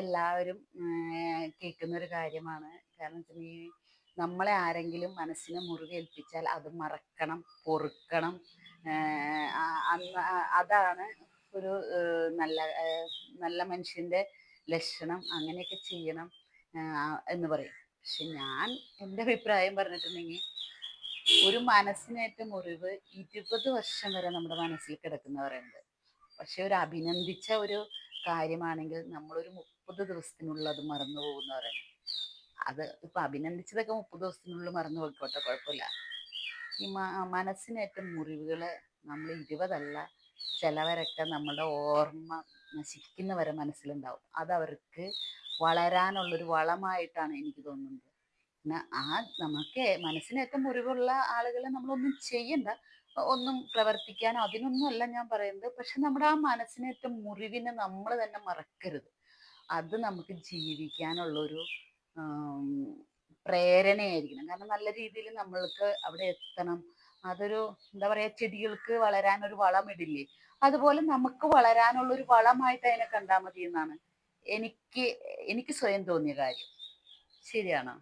എല്ലാവരും കേൾക്കുന്ന ഒരു കാര്യമാണ്. കാരണം വെച്ചിട്ടുണ്ടെങ്കിൽ നമ്മളെ ആരെങ്കിലും മനസ്സിനെ മുറിവേൽപ്പിച്ചാൽ അത് മറക്കണം, പൊറുക്കണം. അതാണ് ഒരു നല്ല നല്ല മനുഷ്യൻ്റെ ലക്ഷണം. അങ്ങനെയൊക്കെ ചെയ്യണം എന്ന് പറയും. പക്ഷെ ഞാൻ എൻ്റെ അഭിപ്രായം പറഞ്ഞിട്ടുണ്ടെങ്കിൽ ഒരു മനസ്സിനേറ്റ മുറിവ് 20 വർഷം വരെ നമ്മുടെ മനസ്സിൽ കിടക്കുന്ന പറയുന്നത്. പക്ഷെ ഒരു അഭിനന്ദിച്ച ഒരു കാര്യമാണെങ്കിൽ നമ്മളൊരു 30 ദിവസത്തിനുള്ളിൽ അത് മറന്നു പോകുന്ന പറയുന്നത്. അത് ഇപ്പൊ അഭിനന്ദിച്ചതൊക്കെ 30 ദിവസത്തിനുള്ളിൽ മറന്നു പോയിക്കോട്ടെ, കുഴപ്പമില്ല. ഈ മനസ്സിനേറ്റ മുറിവുകളെ നമ്മൾ 20 അല്ല, ചിലവരൊക്കെ നമ്മുടെ ഓർമ്മ നശിക്കുന്നവരെ മനസ്സിലുണ്ടാവും. അതവർക്ക് വളരാനുള്ളൊരു വളമായിട്ടാണ് എനിക്ക് തോന്നുന്നത്. പിന്നെ നമുക്ക് മനസ്സിനേറ്റ മുറിവുള്ള ആളുകളെ നമ്മളൊന്നും ചെയ്യണ്ട, ഒന്നും പ്രവർത്തിക്കാനോ അതിനൊന്നും അല്ല ഞാൻ പറയുന്നത്. പക്ഷെ നമ്മുടെ ആ മനസ്സിനേറ്റ മുറിവിനെ നമ്മൾ തന്നെ മറക്കരുത്. അത് നമുക്ക് ജീവിക്കാനുള്ളൊരു ആം, പ്രേരണയായിരിക്കണം. കാരണം നല്ല രീതിയിൽ നമ്മൾക്ക് അവിടെ എത്തണം. അതൊരു എന്താ പറയാ, ചെടികൾക്ക് വളരാൻ ഒരു വളമിടില്ലേ, അതുപോലെ നമുക്ക് വളരാനുള്ള ഒരു വളമായിട്ട് അതിനെ കണ്ടാൽ മതി എന്നാണ് എനിക്ക് എനിക്ക് സ്വയം തോന്നിയ കാര്യം. ശരിയാണോ?